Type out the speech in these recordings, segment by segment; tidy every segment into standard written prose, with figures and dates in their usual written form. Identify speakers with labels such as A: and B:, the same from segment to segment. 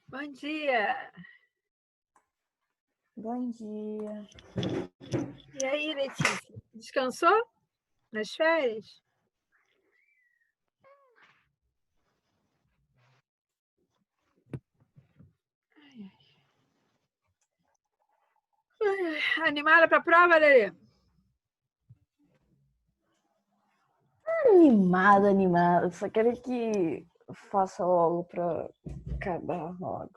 A: Bom dia!
B: Bom dia.
A: E aí, Letícia? Descansou nas férias? Animada para a prova, Lelê?
B: Animada. Só quero que faça logo pra acabar logo.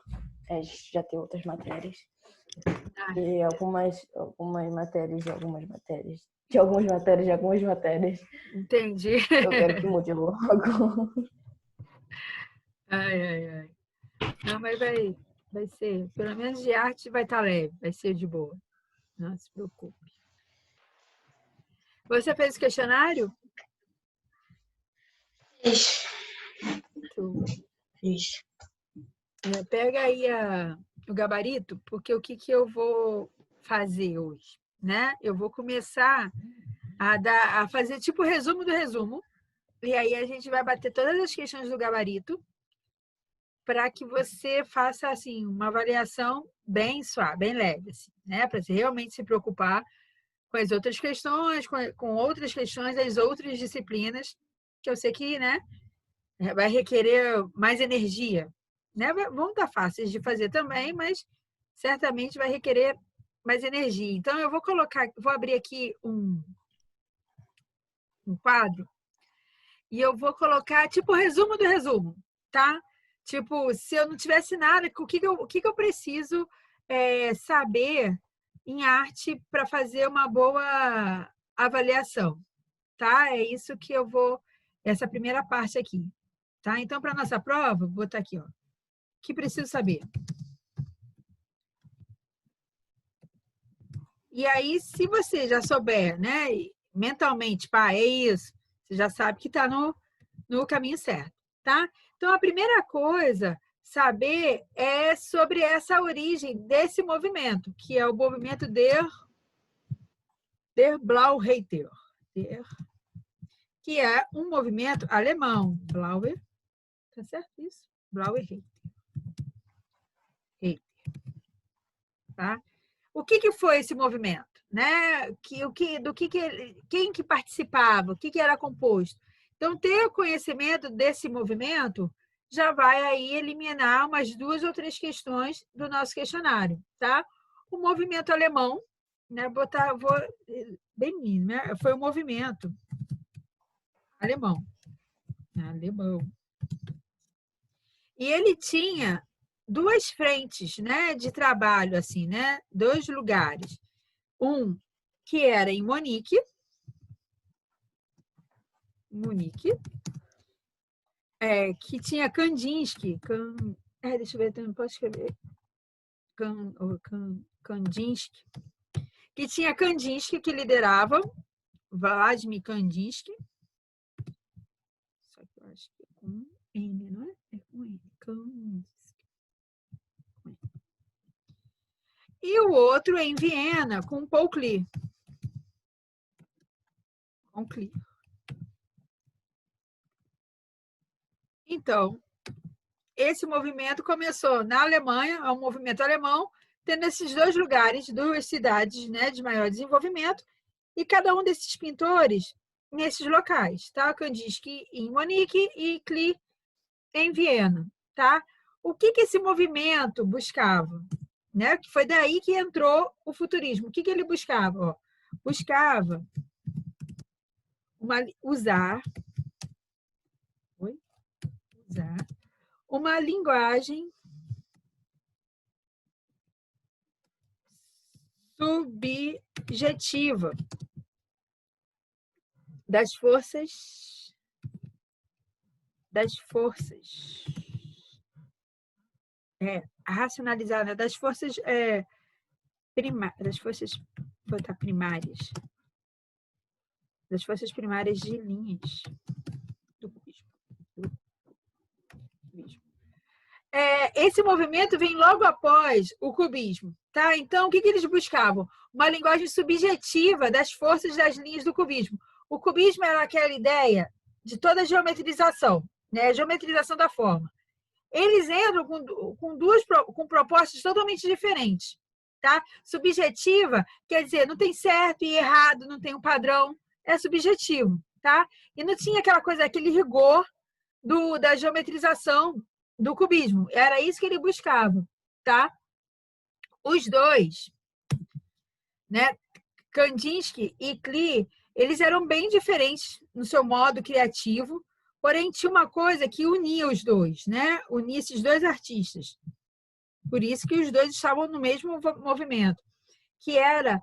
B: Já tem outras matérias. E algumas matérias, de algumas matérias. De algumas matérias, de algumas matérias.
A: Entendi.
B: Eu quero que mude logo.
A: Ai. Não, mas vai ser, pelo menos de arte vai estar leve, vai ser de boa. Não se preocupe. Você fez o questionário?
B: Fiz.
A: Pega aí o gabarito, porque o que eu vou fazer hoje, né? Eu vou começar a fazer tipo resumo do resumo, e aí a gente vai bater todas as questões do gabarito para que você faça assim uma avaliação bem suave, bem leve, assim, né? Para você realmente se preocupar com as outras questões, com outras questões das outras disciplinas, que eu sei que, né, vai requerer mais energia, né? Vão estar fáceis de fazer também, mas certamente vai requerer mais energia. Então eu vou abrir aqui um quadro e eu vou colocar tipo resumo do resumo, tá? Tipo, se eu não tivesse nada, o que eu preciso saber em arte para fazer uma boa avaliação, tá? É isso que eu vou, essa primeira parte aqui, tá? Então, para nossa prova, vou botar aqui, ó. O que preciso saber? E aí, se você já souber, né, mentalmente, pá, é isso, você já sabe que está no caminho certo, tá? Então, a primeira coisa saber é sobre essa origem desse movimento, que é o movimento der Blaureiter, que é um movimento alemão. Blauer, tá certo isso? Blaureiter. Tá? O que foi esse movimento? Né? Quem que participava? O que era composto? Então, ter conhecimento desse movimento já vai aí eliminar umas 2 ou 3 questões do nosso questionário, tá? O movimento alemão, né? Vou bem mínimo, né? Foi o movimento alemão, alemão. E ele tinha 2 frentes, né, de trabalho assim, né? 2 lugares. Um que era em Munique, que tinha Kandinsky, deixa eu ver, eu não posso escrever, Kandinsky, que tinha Kandinsky que liderava, Vladimir Kandinsky, só que eu acho que é com N, não é? É com N, Kandinsky. E o outro é em Viena, com Paul Klee. Com Klee. Então, esse movimento começou na Alemanha, é um movimento alemão, tendo esses 2 lugares, 2 cidades, né, de maior desenvolvimento, e cada um desses pintores nesses locais, tá? Kandinsky em Munique e Klee em Viena, tá? O que esse movimento buscava? Né? Que foi daí que entrou o futurismo. O que ele buscava? Ó, buscava usar uma linguagem subjetiva das forças racionalizada das forças primárias, das forças primárias de linhas do cubismo. Esse movimento vem logo após o cubismo, tá? Então, o que eles buscavam? Uma linguagem subjetiva das forças das linhas do cubismo. O cubismo era aquela ideia de toda a geometrização, né? A geometrização da forma. eles entram com propostas totalmente diferentes. Tá? Subjetiva quer dizer, não tem certo e errado, não tem um padrão, é subjetivo. Tá? E não tinha aquela coisa, aquele rigor da geometrização do cubismo. Era isso que ele buscava. Tá? Os dois, né, Kandinsky e Klee, eles eram bem diferentes no seu modo criativo, porém tinha uma coisa que unia os dois, né? Unia esses dois artistas. Por isso que os dois estavam no mesmo movimento, que era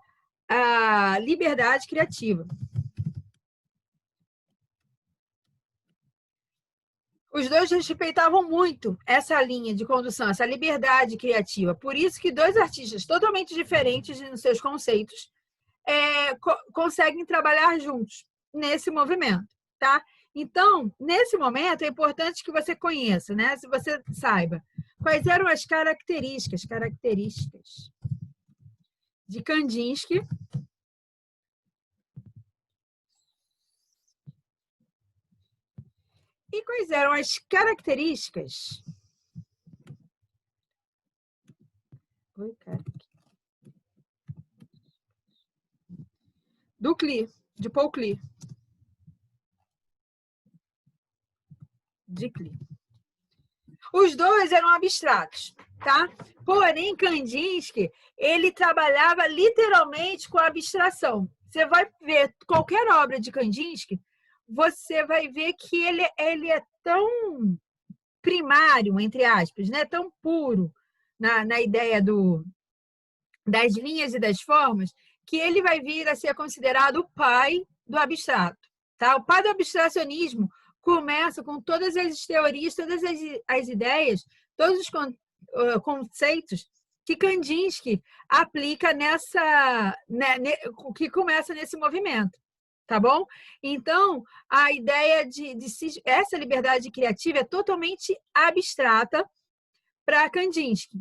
A: a liberdade criativa. Os dois respeitavam muito essa linha de condução, essa liberdade criativa. Por isso que dois artistas totalmente diferentes nos seus conceitos conseguem trabalhar juntos nesse movimento, tá? Então, nesse momento, é importante que você conheça, né? Se você saiba quais eram as características de Kandinsky e quais eram as características do Klee, de Paul Klee. De Klee. Os dois eram abstratos, tá? Porém, Kandinsky, ele trabalhava literalmente com a abstração. Você vai ver qualquer obra de Kandinsky, você vai ver que ele é tão primário, entre aspas, né? Tão puro na ideia das linhas e das formas, que ele vai vir a ser considerado o pai do abstrato. Tá? O pai do abstracionismo começa com todas as teorias, todas as ideias, todos os conceitos que Kandinsky aplica que começa nesse movimento. Tá bom? Então, a ideia essa liberdade criativa é totalmente abstrata para Kandinsky,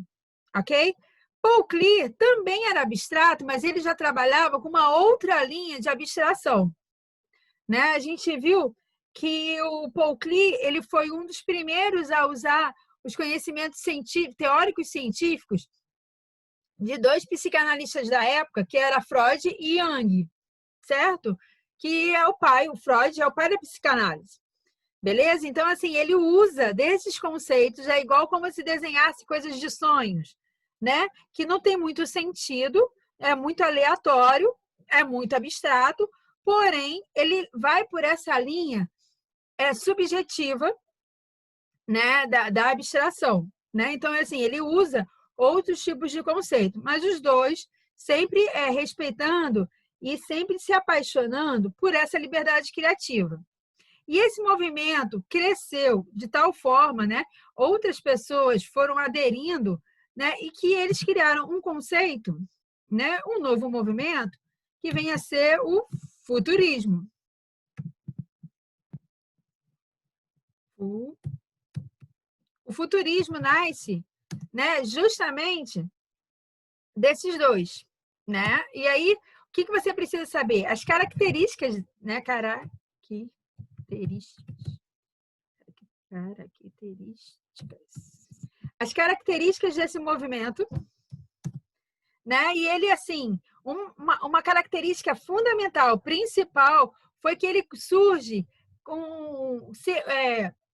A: ok? Paul Klee também era abstrato, mas ele já trabalhava com uma outra linha de abstração. Né? A gente viu que o Paul Klee ele foi um dos primeiros a usar os conhecimentos teóricos científicos de dois psicanalistas da época, que era Freud e Jung, certo? Que é o Freud é o pai da psicanálise. Beleza? Então, assim, ele usa desses conceitos, é igual como se desenhasse coisas de sonhos, né? Que não tem muito sentido, é muito aleatório, é muito abstrato, porém, ele vai por essa linha subjetiva, né, da abstração, né? Então, assim, ele usa outros tipos de conceito, mas os dois sempre respeitando e sempre se apaixonando por essa liberdade criativa. E esse movimento cresceu de tal forma, né? Outras pessoas foram aderindo, né? E que eles criaram um conceito, né? Um novo movimento que vem a ser o futurismo. O futurismo nasce, né? Justamente desses dois, né? E aí, o que você precisa saber? As características, né? Características. As características desse movimento, né? E ele, assim, uma característica fundamental, principal, foi que ele surge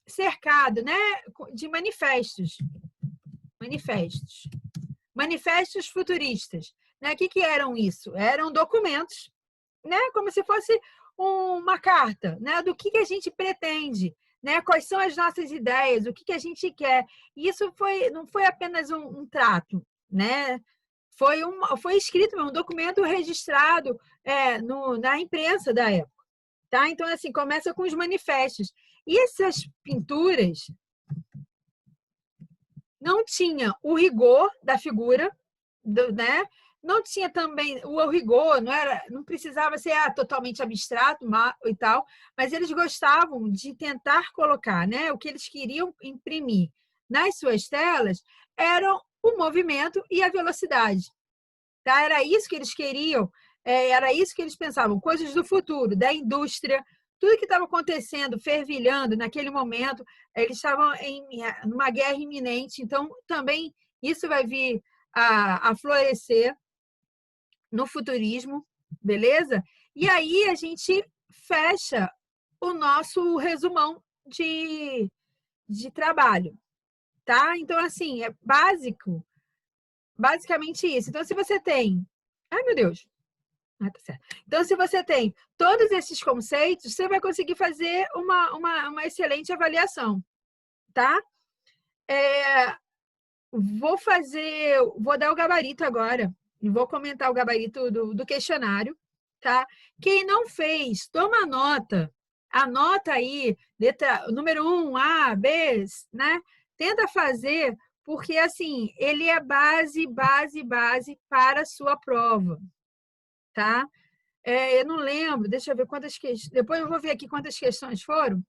A: cercado, né, de manifestos futuristas. Né? O que eram isso? Eram documentos, né? Como se fosse uma carta, né? Do que a gente pretende, né? Quais são as nossas ideias, o que a gente quer. Isso não foi apenas um trato, né? Foi escrito um documento registrado na imprensa da época. Tá? Então, assim, começa com os manifestos. E essas pinturas não tinham o rigor da figura, né? Não tinha também o rigor, não precisava ser totalmente abstrato e tal, mas eles gostavam de tentar colocar, né? O que eles queriam imprimir nas suas telas eram o movimento e a velocidade. Tá? Era isso que eles queriam, era isso que eles pensavam, coisas do futuro, da indústria, tudo que estava acontecendo, fervilhando naquele momento, eles estavam numa guerra iminente, então também isso vai vir a florescer no futurismo, beleza? E aí a gente fecha o nosso resumão de trabalho, tá? Então, assim, é basicamente isso. Então, se você tem... Ai, meu Deus! Ah, tá certo. Então, se você tem todos esses conceitos, você vai conseguir fazer uma excelente avaliação, tá? Vou dar o gabarito agora, e vou comentar o gabarito do questionário, tá? Quem não fez, toma nota, anota aí, letra, número 1, A, B, né? Tenta fazer, porque, assim, ele é base para a sua prova, tá? Eu não lembro, deixa eu ver quantas questões. Depois eu vou ver aqui quantas questões foram,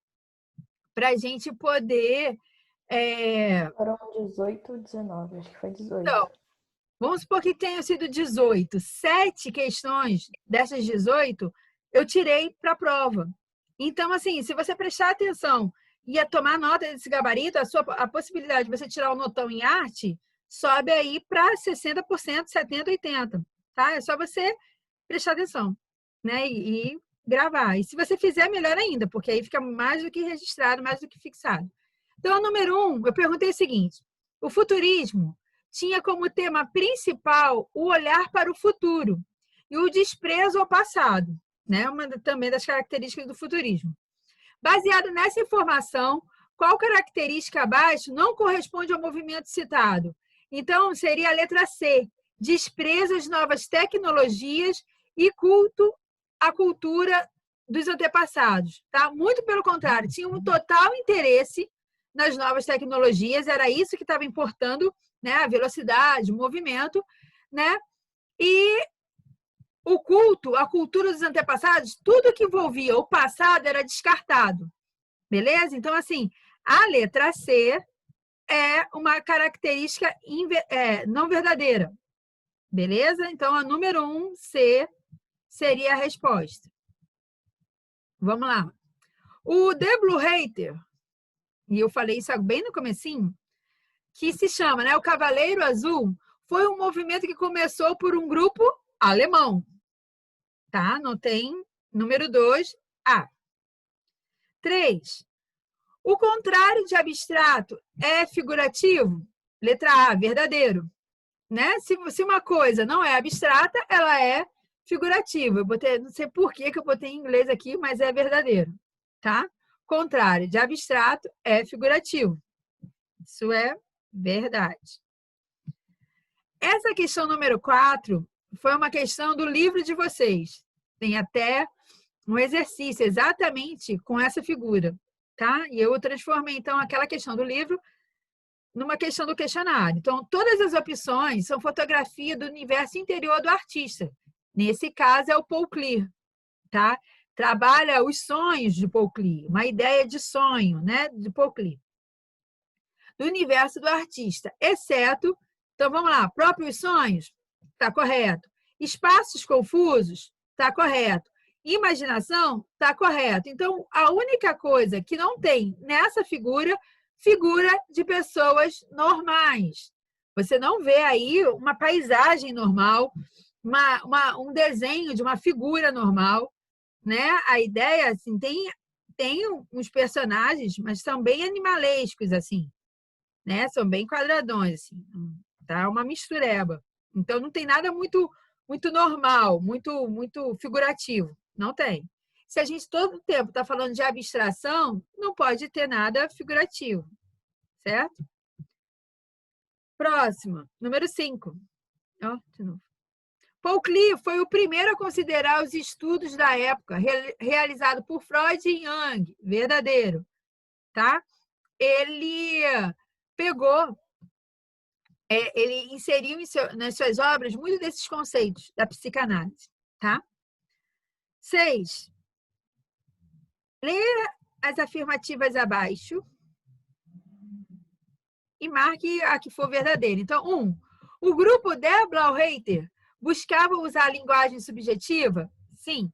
A: para a gente poder.
B: Foram 18 ou 19, acho que foi 18.
A: Então, vamos supor que tenha sido 18. 7 questões dessas 18 eu tirei para a prova. Então, assim, se você prestar atenção e tomar nota desse gabarito, a possibilidade de você tirar o notão em arte sobe aí para 60%, 70%, 80%. Tá? É só você prestar atenção, né? E gravar. E se você fizer, melhor ainda, porque aí fica mais do que registrado, mais do que fixado. Então, número 1, eu perguntei o seguinte: o futurismo tinha como tema principal o olhar para o futuro e o desprezo ao passado, né? Uma também das características do futurismo. Baseado nessa informação, qual característica abaixo não corresponde ao movimento citado? Então, seria a letra C, desprezo às novas tecnologias e culto à cultura dos antepassados. Tá? Muito pelo contrário, tinha um total interesse nas novas tecnologias, era isso que estava importando, né? A velocidade, o movimento, né? E o culto, a cultura dos antepassados, tudo que envolvia o passado era descartado. Beleza? Então, assim, a letra C é uma característica não verdadeira. Beleza? Então, a número 1, C, seria a resposta. Vamos lá. O The Blue Hater, e eu falei isso bem no comecinho, que se chama, né, o Cavaleiro Azul, foi um movimento que começou por um grupo alemão. Tá? Não tem número 2, A. 3. O contrário de abstrato é figurativo? Letra A, verdadeiro. Né? Se uma coisa não é abstrata, ela é figurativa. Eu botei, não sei por que eu botei em inglês aqui, mas é verdadeiro. Tá? Contrário de abstrato é figurativo. Isso é verdade. Essa questão número 4 foi uma questão do livro de vocês. Tem até um exercício exatamente com essa figura, tá? E eu transformei, então, aquela questão do livro numa questão do questionário. Então, todas as opções são fotografia do universo interior do artista. Nesse caso, é o Paul Klee, tá? Trabalha os sonhos de Paul Klee, uma ideia de sonho, né, de Paul Klee. Do universo do artista, exceto, então vamos lá, próprios sonhos, está correto. Espaços confusos, está correto. Imaginação, está correto. Então, a única coisa que não tem nessa figura de pessoas normais. Você não vê aí uma paisagem normal, um desenho de uma figura normal, né? A ideia, assim, tem uns personagens, mas são bem animalescos, assim, né? São bem quadradões, assim, tá? Uma mistureba. Então, não tem nada muito normal, muito figurativo. Não tem. Se a gente todo o tempo está falando de abstração, não pode ter nada figurativo. Certo? Próxima, número 5. De novo. Paul Klee foi o primeiro a considerar os estudos da época, realizado por Freud e Jung. Verdadeiro. Tá? Ele pegou, ele inseriu nas suas obras muitos desses conceitos da psicanálise. Tá? 6. Leia as afirmativas abaixo e marque a que for verdadeira. Então, 1. O grupo Der Blaureiter buscava usar a linguagem subjetiva? Sim.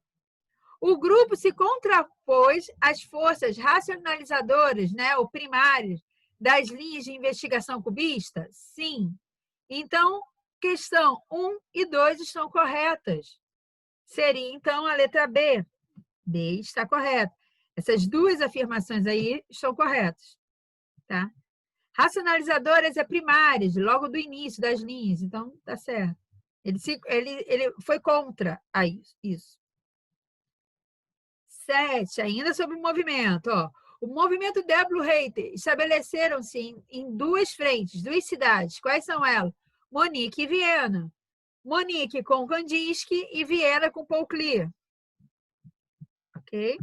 A: O grupo se contrapôs às forças racionalizadoras, né, ou primárias, das linhas de investigação cubista? Sim. Então, questão 1 e 2 estão corretas. Seria, então, a letra B. B está correta. Essas duas afirmações aí estão corretas. Tá? Racionalizadoras é primárias, logo do início das linhas. Então, tá certo. Ele foi contra a isso. 7, ainda sobre o movimento. Ó. O movimento Deblo-Reiter estabeleceram-se em duas frentes, duas cidades. Quais são elas? Monique e Viena. Monique com Kandinsky e Viena com Paul Klee. Ok?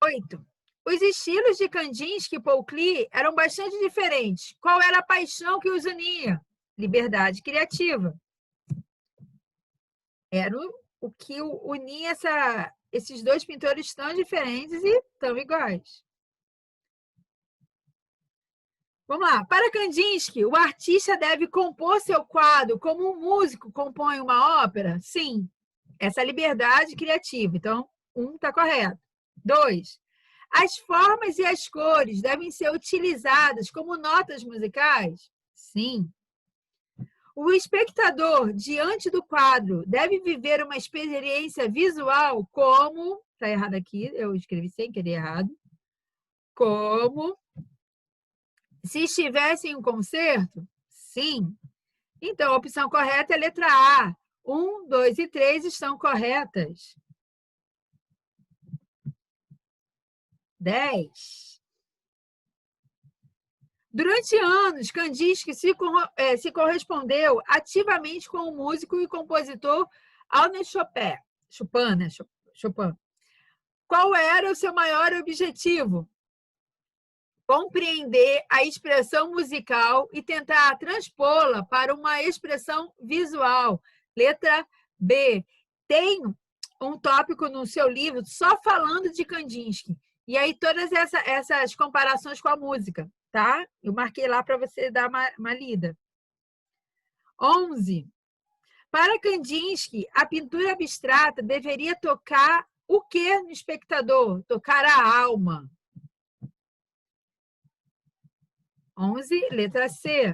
A: 8. Os estilos de Kandinsky e Paul Klee eram bastante diferentes. Qual era a paixão que os unia? Liberdade criativa. Era o que unia esses dois pintores tão diferentes e tão iguais. Vamos lá. Para Kandinsky, o artista deve compor seu quadro como um músico compõe uma ópera? Sim. Essa liberdade criativa. Então, 1 está correto. 2. As formas e as cores devem ser utilizadas como notas musicais? Sim. O espectador, diante do quadro, deve viver uma experiência visual como... Está errado aqui, eu escrevi sem querer errado. Como se estivesse em um concerto? Sim. Então, a opção correta é a letra A. 1, 2 e 3 estão corretas. 10. Durante anos, Kandinsky se correspondeu ativamente com o músico e compositor Arnold Chopin, né? Chopin. Qual era o seu maior objetivo? Compreender a expressão musical e tentar transpô-la para uma expressão visual. Letra B. Tem um tópico no seu livro só falando de Kandinsky. E aí todas essas comparações com a música, tá? Eu marquei lá para você dar uma lida. 11. Para Kandinsky, a pintura abstrata deveria tocar o que no espectador? Tocar a alma. 11, letra C.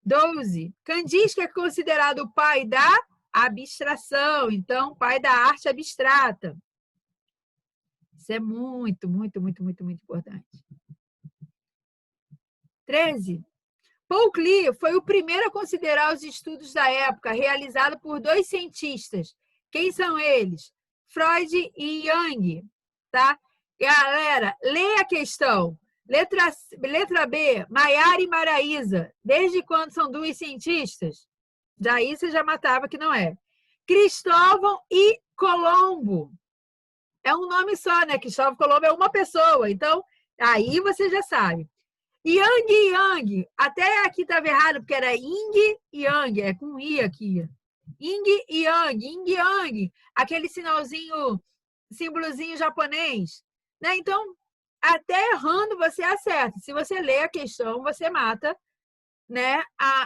A: 12. Kandinsky é considerado o pai da abstração, então, pai da arte abstrata. Isso é muito, muito, muito, muito, muito importante. 13. Paul Klee foi o primeiro a considerar os estudos da época, realizado por dois cientistas. Quem são eles? Freud e Jung. Tá? Galera, leia a questão. Letra B, Maiara e Maraísa. Desde quando são duas cientistas? Daí você já matava que não é. Cristóvão e Colombo. É um nome só, né? Cristóvão Colombo é uma pessoa. Então, aí você já sabe. Yang e Yang. Até aqui estava errado, porque era Ying e Yang. É com I aqui. Ying e Yang. Ying e Yang. Aquele símbolozinho japonês. Né? Então, até errando você acerta. Se você lê a questão, você mata, né,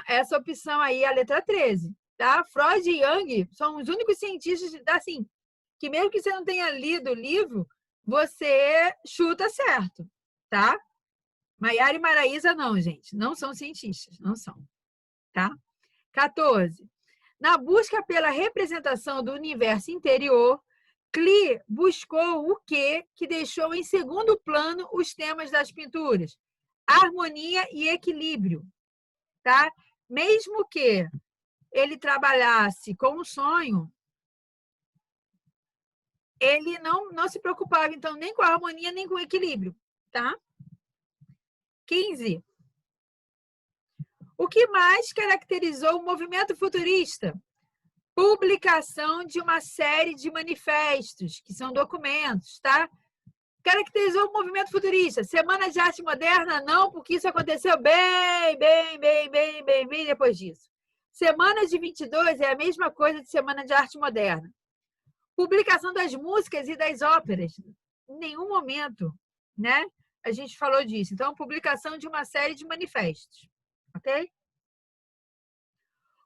A: essa opção aí, a letra 13. Tá? Freud e Jung são os únicos cientistas assim, que mesmo que você não tenha lido o livro, você chuta certo. Tá? Maiara e Maraísa não, gente. Não são cientistas. Não são. Tá? 14. Na busca pela representação do universo interior, Klee buscou o que deixou em segundo plano os temas das pinturas? Harmonia e equilíbrio. Tá? Mesmo que ele trabalhasse com um sonho, ele não se preocupava, então, nem com a harmonia, nem com o equilíbrio. Tá? 15. O que mais caracterizou o movimento futurista? Publicação de uma série de manifestos, que são documentos, tá? Caracterizou o movimento futurista. Semana de Arte Moderna, não, porque isso aconteceu bem depois disso. Semana de 22 é a mesma coisa de Semana de Arte Moderna. Publicação das músicas e das óperas. Em nenhum momento, né, a gente falou disso. Então, publicação de uma série de manifestos. Ok?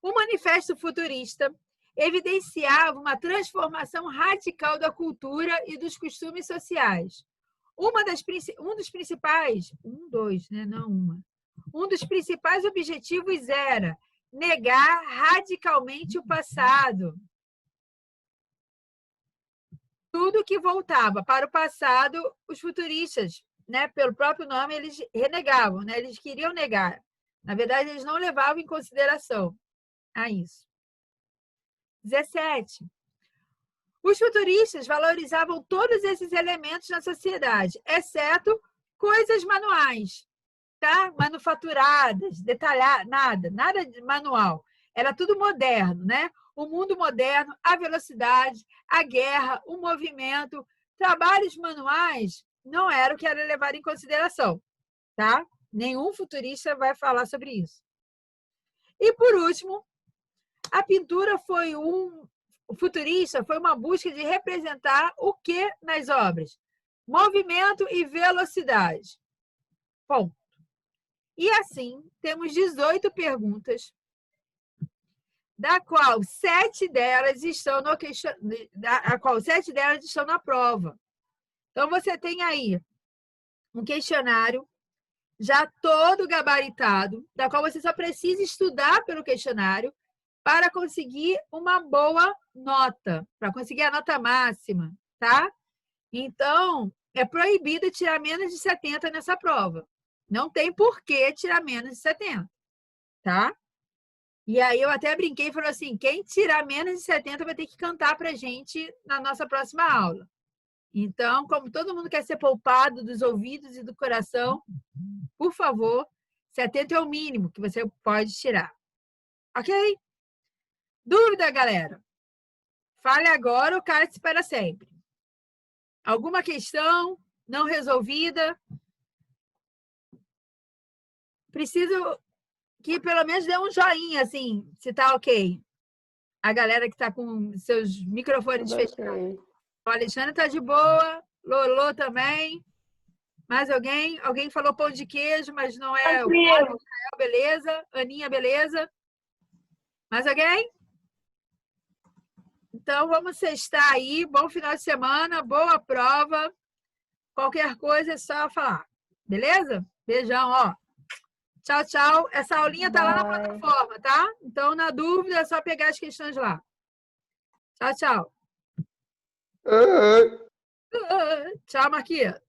A: O Manifesto Futurista evidenciava uma transformação radical da cultura e dos costumes sociais. Um dos principais objetivos era negar radicalmente o passado. Tudo que voltava para o passado, os futuristas, né, pelo próprio nome, eles renegavam, né? Eles queriam negar. Na verdade, eles não levavam em consideração isso. 17. Os futuristas valorizavam todos esses elementos na sociedade, exceto coisas manuais, tá? Manufaturadas, detalhadas, nada de manual. Era tudo moderno, né? O mundo moderno, a velocidade, a guerra, o movimento, trabalhos manuais não era o que era levado em consideração, tá? Nenhum futurista vai falar sobre isso. E, por último, a pintura futurista foi uma busca de representar o que nas obras? Movimento e velocidade. Ponto. E assim, temos 18 perguntas, da qual 7 delas estão na prova. Então, você tem aí um questionário já todo gabaritado, da qual você só precisa estudar pelo questionário para conseguir uma boa nota, para conseguir a nota máxima, tá? Então, é proibido tirar menos de 70 nessa prova. Não tem por que tirar menos de 70, tá? E aí eu até brinquei e falei assim, quem tirar menos de 70 vai ter que cantar pra gente na nossa próxima aula. Então, como todo mundo quer ser poupado dos ouvidos e do coração, por favor, 70 é o mínimo que você pode tirar. Ok? Dúvida, galera? Fale agora ou cale-se para sempre. Alguma questão não resolvida? Preciso que pelo menos dê um joinha, assim, se tá ok. A galera que está com seus microfones fechados. O Alexandre está de boa, Lolo também. Mais alguém? Alguém falou pão de queijo, mas não é o Israel, beleza? Aninha, beleza? Mais alguém? Então, vamos sextar aí. Bom final de semana, boa prova. Qualquer coisa é só falar. Beleza? Beijão, ó. Tchau, tchau. Essa aulinha está lá na plataforma, tá? Então, na dúvida, é só pegar as questões lá. Tchau, tchau. Tchau, Marquinhos.